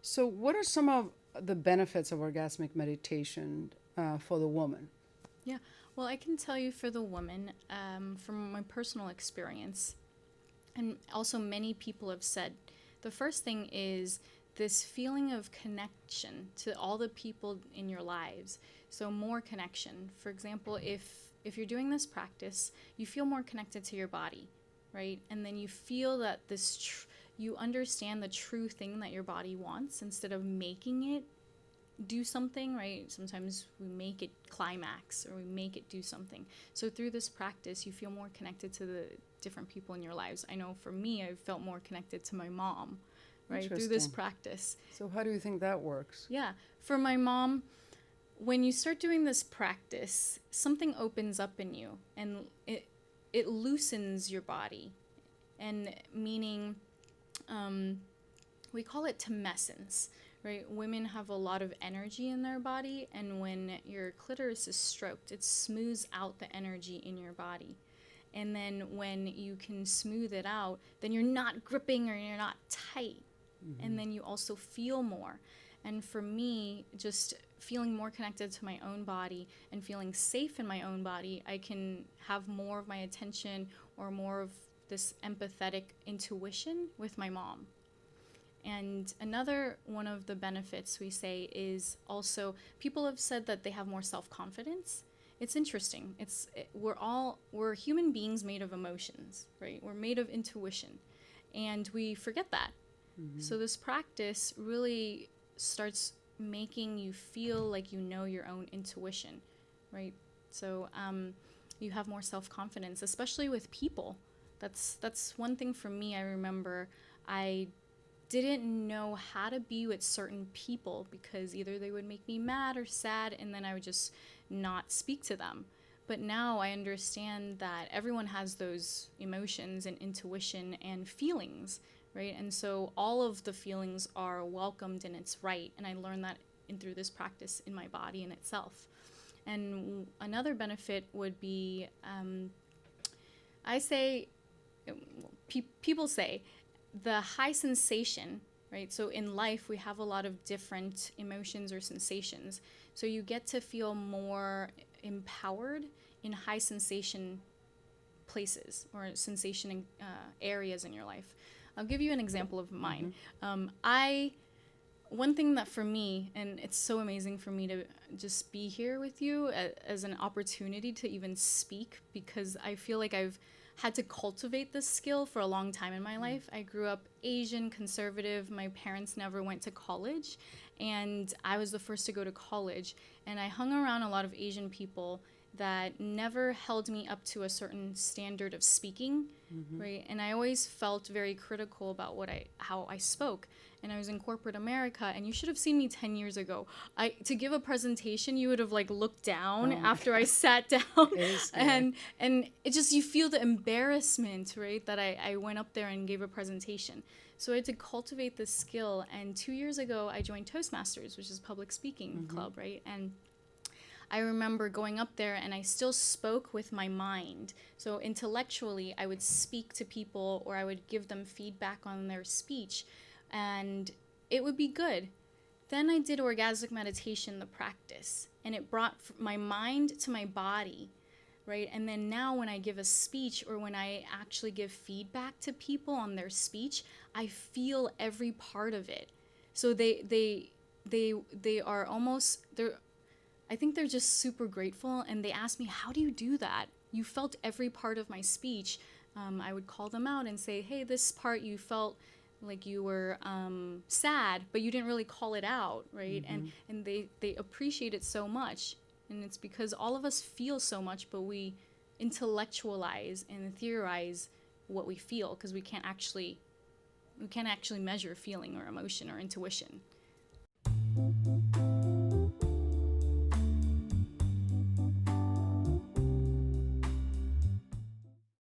So, what are some of the benefits of orgasmic meditation for the woman? Yeah, well, I can tell you for the woman, from my personal experience, and also many people have said, the first thing is this feeling of connection to all the people in your lives. So more connection. For example, if you're doing this practice, you feel more connected to your body, right? And then you feel that you understand the true thing that your body wants instead of making it do something, right? Sometimes we make it climax or we make it do something. So through this practice, you feel more connected to the different people in your lives. I know for me, I felt more connected to my mom, right? Through this Interesting. practice. So, how do you think that works? Yeah. For my mom, when you start doing this practice, something opens up in you and it loosens your body. And meaning, we call it tumescence, right? Women have a lot of energy in their body, and when your clitoris is stroked, it smooths out the energy in your body. And then when you can smooth it out, then you're not gripping or you're not tight. And then you also feel more. And for me, just feeling more connected to my own body and feeling safe in my own body, I can have more of my attention or more of this empathetic intuition with my mom. And another one of the benefits we say is also people have said that they have more self-confidence. It's interesting. We're human beings made of emotions, right? We're made of intuition, and we forget that. So this practice really starts making you feel like you know your own intuition, right? So you have more self-confidence, especially with people. That's one thing for me. I remember I didn't know how to be with certain people because either they would make me mad or sad, and then I would just not speak to them. But now I understand that everyone has those emotions and intuition and feelings, right? And so all of the feelings are welcomed and it's right. And I learned that through this practice in my body in itself. And another benefit would be, I say, people say, the high sensation, right? So in life, we have a lot of different emotions or sensations. So you get to feel more empowered in high sensation places or sensation areas in your life. I'll give you an example of mine. One thing that for me, and it's so amazing for me to just be here with you as an opportunity to even speak, because I feel like I've had to cultivate this skill for a long time in my life. I grew up Asian, conservative. My parents never went to college, and I was the first to go to college. And I hung around a lot of Asian people that never held me up to a certain standard of speaking, right? And I always felt very critical about how I spoke. And I was in corporate America, and you should have seen me 10 years ago. To give a presentation, you would have like looked down after I sat down, and it just, you feel the embarrassment, right? That I went up there and gave a presentation. So I had to cultivate this skill. And 2 years ago, I joined Toastmasters, which is a public speaking club, right? And I remember going up there and I still spoke with my mind. So intellectually, I would speak to people or I would give them feedback on their speech, and it would be good. Then I did orgasmic meditation, the practice, and it brought my mind to my body, right? And then now when I give a speech or when I actually give feedback to people on their speech, I feel every part of it. So they are almost, I think they're just super grateful, and they ask me, how do you do that? You felt every part of my speech. I would call them out and say, hey, this part you felt like you were sad, but you didn't really call it out, right? And they appreciate it so much. And it's because all of us feel so much, but we intellectualize and theorize what we feel because we can't actually measure feeling or emotion or intuition.